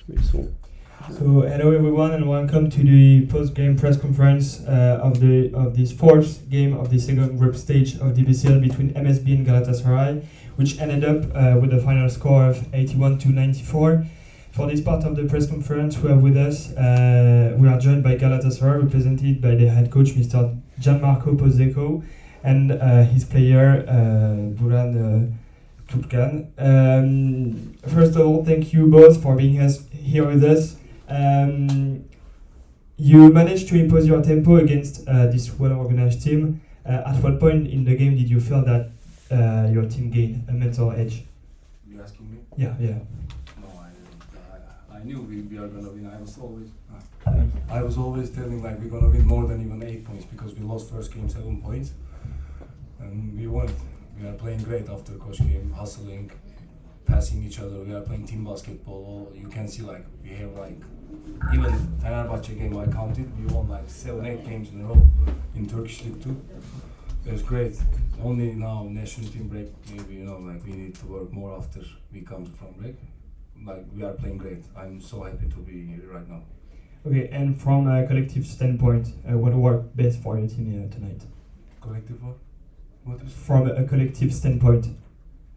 So hello everyone and welcome to the post-game press conference of this fourth game of the second group stage of the BCL between MSB and Galatasaray, which ended up with a final score of 81-94. For this part of the press conference, we have with us, we are joined by Galatasaray, represented by the head coach, Mr. 𝗪𝗘𝗖𝗢𝗠𝗘, and his player, 𝗪𝗘𝗪𝗠𝗘. First of all, thank you both for being here with us. You managed to impose your tempo against this well-organized team. At what point in the game did you feel that your team gained a mental edge? You asking me? Yeah. No, I knew we are gonna win. I was always telling like we're gonna win more than even 8 points because we lost first game 7 points, and we won it. We are playing great after coach game, hustling, passing each other. We are playing team basketball. You can see like we have like even Fenerbahçe game I counted. We won like 7-8 games in a row in Turkish League too. It's great. Only now national team break. Maybe like we need to work more after we come from break. Like we are playing great. I'm so happy to be here right now. Okay, and from a collective standpoint, what worked best for your team tonight? Collective what? What is? From a collective standpoint,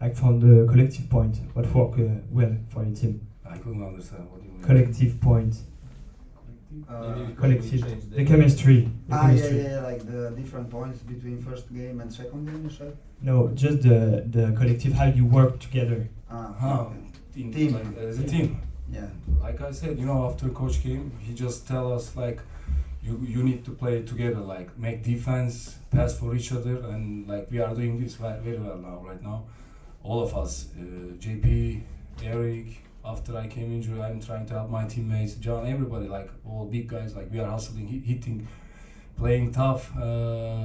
like from the collective point, what worked well for your team? I couldn't understand what you mean. Collective point. Collective. The chemistry. Yeah, like the different points between first game and second game, you said? No, just the collective, how you work together. Team. Like, as a team. Yeah. Like I said, after coach came, he just tell us like, you need to play together, like make defense, pass for each other, and like we are doing this very well now, right now. All of us, JP, Eric, after I came injured, I'm trying to help my teammates, John, everybody, like all big guys, like we are hustling, hitting, playing tough.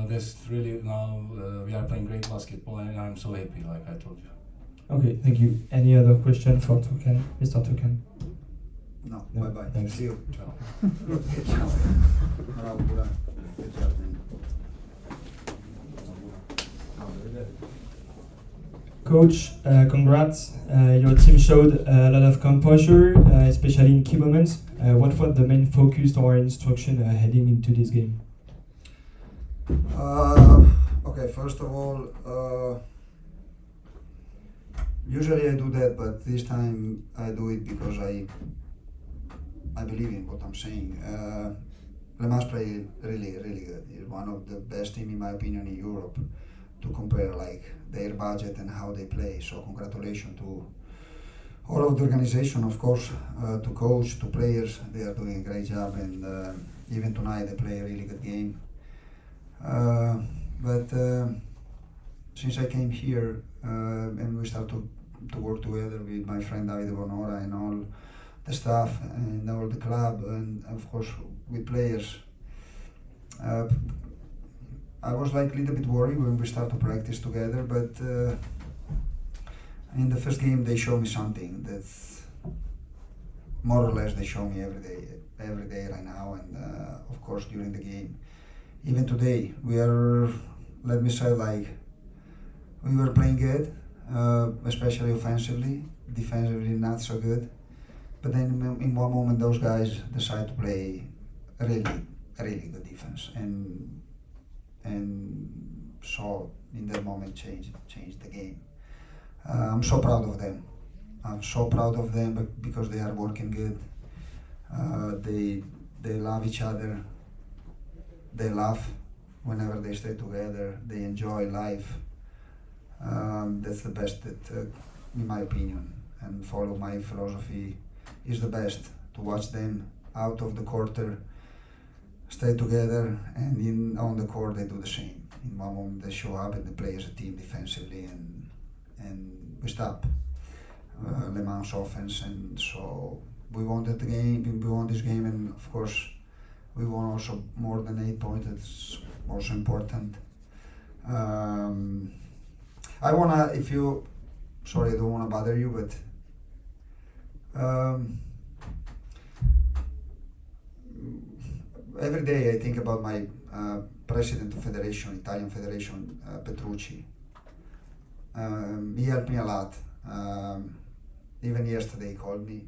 That's really now, we are playing great basketball, and I'm so happy, like I told you. Okay, thank you. Any other question for Tukan? Mr. Tukan? No, No, bye-bye. thanks. See you. Ciao. Ciao. Bravo, Burak. Good job, man. Coach, congrats. Your team showed a lot of composure, especially in key moments. What was the main focus or instruction heading into this game? Okay, first of all, usually I do that, but this time I do it because I believe in what I'm saying. 𝗪𝗪𝗪𝗠𝗘 play really good. It's one of the best team in my opinion in Europe to compare like their budget and how they play. So congratulations to all of the organization, of course, to coach, to players. They are doing a great job, and even tonight they play a really good game. But since I came here and we start to work together with my friend Davide Bonora and all the staff and all the club, and of course with players, I was like a little bit worried when we start to practice together, but in the first game they showed me something that more or less they show me every day right now, and of course during the game. Even today we are, let me say, like we were playing good, especially offensively. Defensively not so good, but then in one moment those guys decide to play really good defense, and so in that moment changed the game. I'm so proud of them. I'm so proud of them because they are working good. They love each other. They laugh whenever they stay together. They enjoy life. That's the best that, in my opinion, and follow my philosophy, is the best. To watch them out of the quarter, stay together, and on the court they do the same. In one moment they show up and they play as a team defensively, and we stop 𝗪𝗪𝗪𝗠𝗘's offense, and so we won that game. We won this game, and of course we won also more than 8 points. It's also important. I wanna, sorry, I don't wanna bother you, but every day I think about my president of federation, Italian federation, Petrucci. He helped me a lot. Even yesterday he called me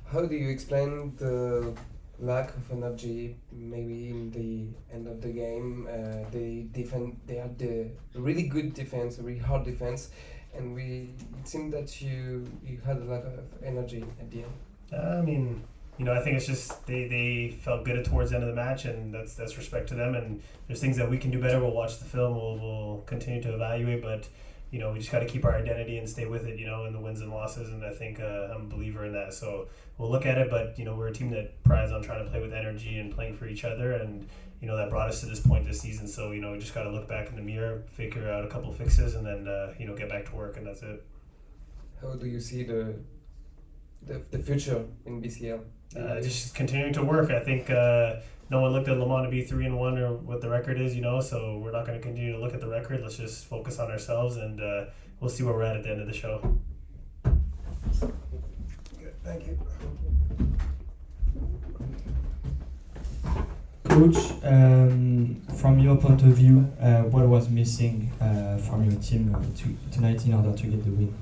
How do you explain the lack of energy maybe in the end of the game? They had the really good defense, a really hard defense, and it seemed that you had a lack of energy at the end. I mean, I think it's just they felt good towards the end of the match, and that's respect to them. And there's things that we can do better. We'll watch the film. We'll continue to evaluate, but we just got to keep our identity and stay with it. In the wins and losses, and I think I'm a believer in that. So we'll look at it, but we're a team that prides on trying to play with energy and playing for each other, and that brought us to this point this season. So we just got to look back in the mirror, figure out a couple of fixes, and then get back to work, and that's it. How do you see the future in BCL? Just continuing to work. I think no one looked at Le Mans to be 3-1 or what the record is, so we're not going to continue to look at the record. Let's just focus on ourselves, and we'll see where we're at the end of the show. Good, thank you. Coach, from your point of view, what was missing from your team tonight in order to get the win?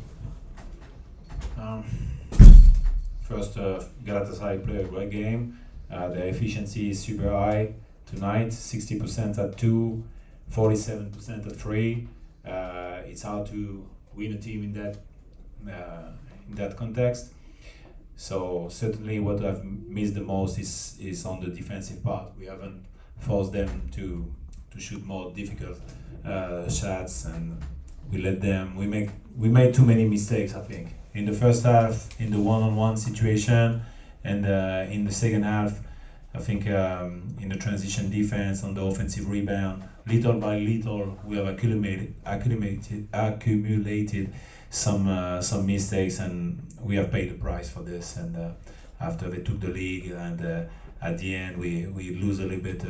First, Galatasaray played a great game. Their efficiency is super high tonight, 60% at 2, 47% at 3. It's hard to win a team in that context. So certainly what I've missed the most is on the defensive part. We haven't forced them to shoot more difficult shots, and we made too many mistakes, I think. In the first half, in the one-on-one situation, and in the second half, I think in the transition defense, on the offensive rebound, little by little, we have accumulated some mistakes, and we have paid the price for this. And after they took the league, and at the end, we lose a little bit.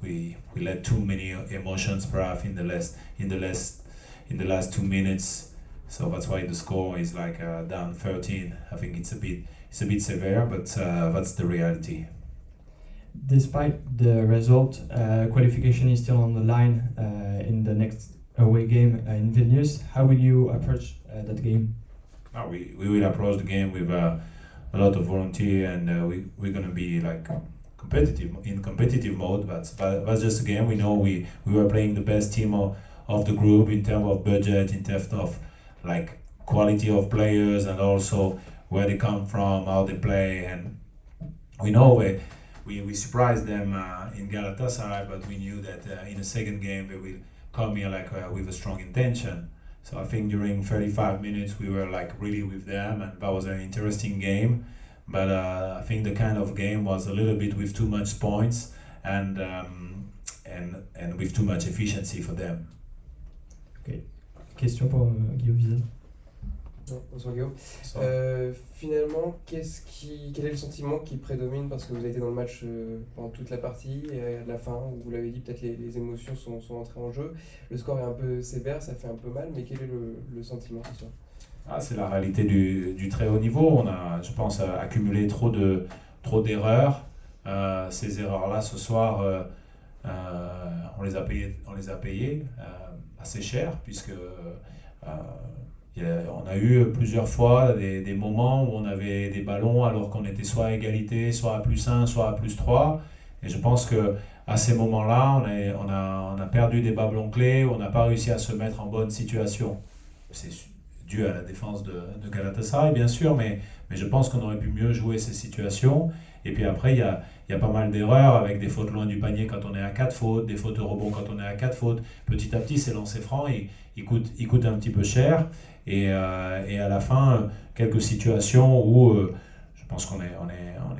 We let too many emotions perhaps in the last 2 minutes. So that's why the score is like down 13. I think it's a bit severe, but that's the reality. Despite the result, qualification is still on the line in the next away game in Vilnius. How will you approach that game? We will approach the game with a lot of volunteer, and we're gonna be like competitive mode. That's just a game. We know we were playing the best team of the group in terms of budget, in terms of like quality of players, and also where they come from, how they play. And we know we surprised them in Galatasaray, but we knew that in the second game they will come here like with a strong intention. So I think during 35 minutes we were like really with them, and that was an interesting game. But I think the kind of game was a little bit with too much points and with too much efficiency for them. Okay. Question pour Guillaume Vizet. Bonsoir Guillaume. Finalement, quel est le sentiment qui prédomine, parce que vous avez été dans le match pendant toute la partie, et à la fin, vous l'avez dit, peut-être les émotions sont entrées en jeu. Le score est un peu sévère, ça fait un peu mal, mais quel est le sentiment ce soir? C'est la réalité du très haut niveau. On a, je pense, accumulé trop d'erreurs. Ces erreurs-là, ce soir, on les a payées assez cher, puisque on a eu plusieurs fois des moments où on avait des ballons alors qu'on était soit à égalité, soit à +1, soit à +3. Et je pense qu'à ces moments-là, on a perdu des ballons clés, on n'a pas réussi à se mettre en bonne situation. C'est dû à la défense de Galatasaray, bien sûr, mais je pense qu'on aurait pu mieux jouer ces situations. Et puis après, il y a pas mal d'erreurs avec des fautes loin du panier quand on est à 4 fautes, des fautes de rebond quand on est à 4 fautes. Petit à petit, ces lancers francs, ils coûtent un petit peu cher. Et à la fin, quelques situations où je pense qu'on n'est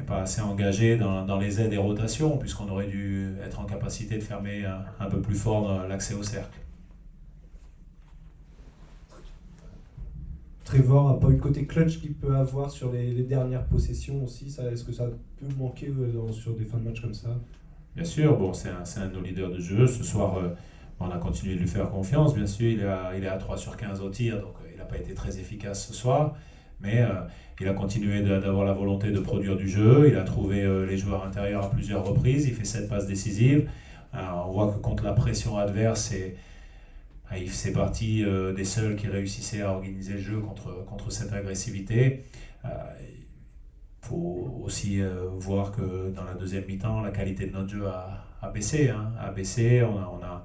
pas assez engagé dans les aides et rotations, puisqu'on aurait dû être en capacité de fermer un peu plus fort l'accès au cercle. Trevor n'a pas eu le côté clutch qu'il peut avoir sur les dernières possessions aussi. Est-ce que ça peut manquer sur des fins de match comme ça? Bien sûr, bon, c'est un de nos leaders de jeu. Ce soir, on a continué de lui faire confiance. Bien sûr, il est à 3 sur 15 au tir, donc il n'a pas été très efficace ce soir. Mais il a continué d'avoir la volonté de produire du jeu. Il a trouvé les joueurs intérieurs à plusieurs reprises. Il fait 7 passes décisives. On voit que contre la pression adverse, il fait partie des seuls qui réussissaient à organiser le jeu contre cette agressivité. Il faut aussi voir que dans la deuxième mi-temps, la qualité de notre jeu a baissé. On a,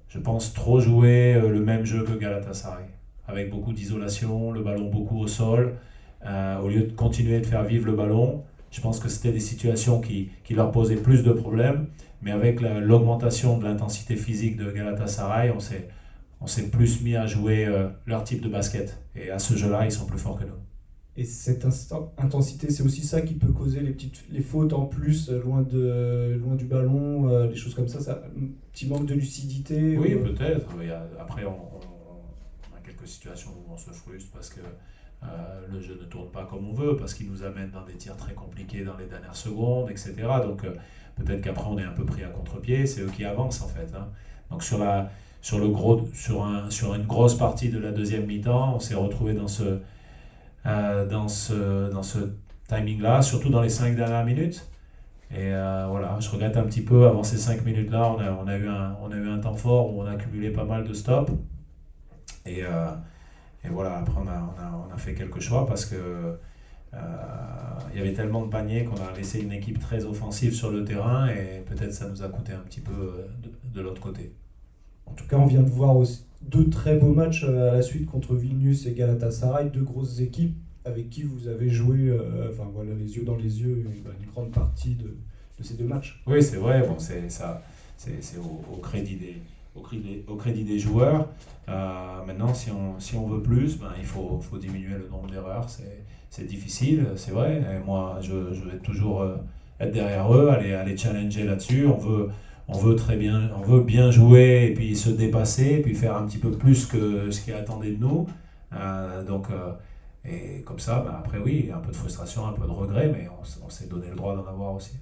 je pense, trop joué le même jeu que Galatasaray, avec beaucoup d'isolation, le ballon beaucoup au sol. Au lieu de continuer de faire vivre le ballon, je pense que c'était des situations qui leur posaient plus de problèmes. Mais avec l'augmentation de l'intensité physique de Galatasaray, on s'est plus mis à jouer leur type de basket. Et à ce jeu-là, ils sont plus forts que nous. Et cette intensité, c'est aussi ça qui peut causer les fautes en plus, loin du ballon, des choses comme ça, un petit manque de lucidité? Oui, peut-être. Après, on a quelques situations où on se frustre parce que le jeu ne tourne pas comme on veut, parce qu'il nous amène dans des tirs très compliqués dans les dernières secondes, etc. Donc peut-être qu'après, on est un peu pris à contre-pied. C'est eux qui avancent, en fait. Donc sur une grosse partie de la deuxième mi-temps, on s'est retrouvé dans ce timing-là, surtout dans les 5 dernières minutes. Et voilà, je regrette un petit peu, avant ces 5 minutes-là, on a eu un temps fort où on a accumulé pas mal de stops. Et voilà, après on a fait quelques choix parce que il y avait tellement de paniers qu'on a laissé une équipe très offensive sur le terrain, et peut-être ça nous a coûté un petit peu de l'autre côté. En tout cas, on vient de voir aussi 2 très beaux matchs à la suite contre Vilnius et Galatasaray, 2 grosses équipes. avec qui vous avez joué, les yeux dans les yeux, une grande partie de ces 2 matchs. Oui, c'est vrai, bon, c'est ça, c'est au crédit des joueurs. Maintenant, si on veut plus, il faut diminuer le nombre d'erreurs. C'est difficile, c'est vrai. Et moi, je vais toujours être derrière eux, aller challenger là-dessus. On veut bien jouer et puis se dépasser et puis faire un petit peu plus que ce qui est attendu de nous. Et comme ça, après oui, un peu de frustration, un peu de regret, mais on s'est donné le droit d'en avoir aussi.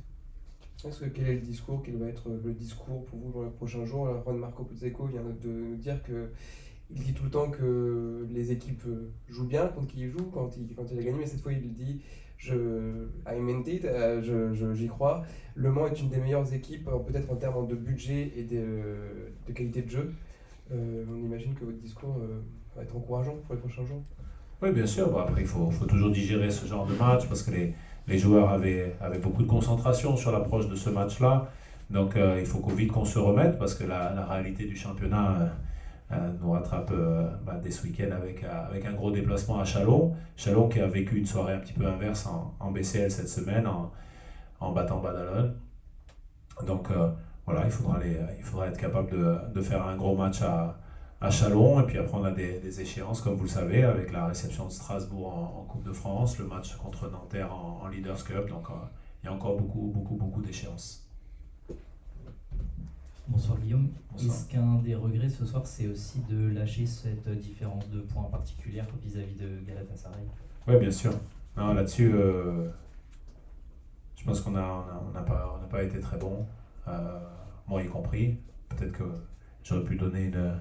Quel est le discours, quel va être le discours pour vous dans les prochains jours? Alors, Marco Pozzeco vient de nous dire qu'il dit tout le temps que les équipes jouent bien contre qui ils jouent, quand il a gagné, mais cette fois il dit I meant it, j'y crois. Le Mans est une des meilleures équipes, peut-être en termes de budget et de qualité de jeu. On imagine que votre discours va être encourageant pour les prochains jours. Oui, bien sûr. Bon, après, il faut toujours digérer ce genre de match parce que les joueurs avaient beaucoup de concentration sur l'approche de ce match-là. Donc, il faut vite qu'on se remette parce que la réalité du championnat nous rattrape dès ce week-end avec un gros déplacement à Châlons. Châlons qui a vécu une soirée un petit peu inverse en BCL cette semaine en battant Badalone. Donc, voilà, il faudra être capable de faire un gros match à Châlons, et puis après on a des échéances, comme vous le savez, avec la réception de Strasbourg en Coupe de France, le match contre Nanterre en Leaders Cup, donc il y a encore beaucoup d'échéances. Bonsoir Guillaume. Bonsoir. Est-ce qu'un des regrets ce soir, c'est aussi de lâcher cette différence de points particulière vis-à-vis de Galatasaray? Oui, bien sûr. Non, là-dessus, je pense qu'on n'a pas été très bon, moi y compris. Peut-être que j'aurais pu donner de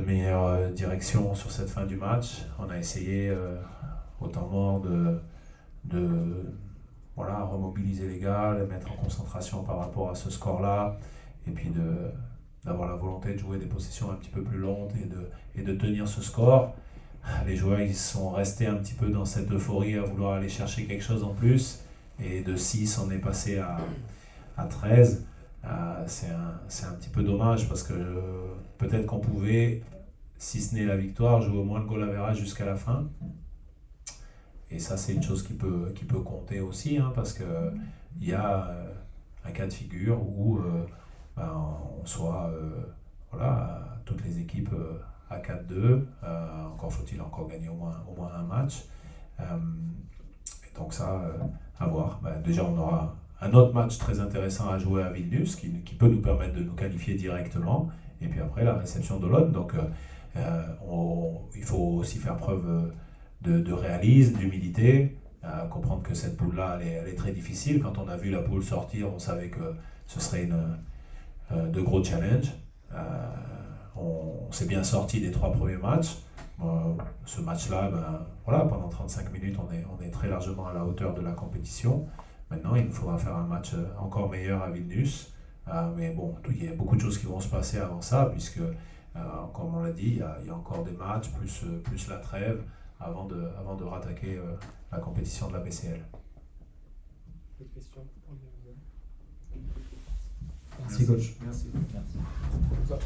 meilleure direction sur cette fin du match. On a essayé au temps mort de remobiliser les gars, les mettre en concentration par rapport à ce score-là, et puis d'avoir la volonté de jouer des possessions un petit peu plus longues et de tenir ce score. Les joueurs ils sont restés un petit peu dans cette euphorie à vouloir aller chercher quelque chose en plus, et de 6 on est passé à 13. C'est un petit peu dommage parce que peut-être qu'on pouvait, si ce n'est la victoire, jouer au moins le goal average jusqu'à la fin. Et ça, c'est une chose qui peut compter aussi, parce qu'il y a un cas de figure où on soit toutes les équipes à 4-2. Encore faut-il gagner au moins un match. Et donc ça, à voir. Déjà, on aura un autre match très intéressant à jouer à Vilnius qui peut nous permettre de nous qualifier directement. Et puis après, la réception de l'autre. Donc, il faut aussi faire preuve de réalisme, d'humilité, comprendre que cette poule-là, elle est très difficile. Quand on a vu la poule sortir, on savait que ce serait de gros challenges. On s'est bien sorti des 3 premiers matchs. Ce match-là, pendant 35 minutes, on est très largement à la hauteur de la compétition. Maintenant, il nous faudra faire un match encore meilleur à Vilnius. Mais bon, il y a beaucoup de choses qui vont se passer avant ça, puisque, comme on l'a dit, il y a encore des matchs, plus la trêve, avant de rattaquer la compétition de la BCL. D'autres questions? Merci coach. Merci. Merci. Bonsoir.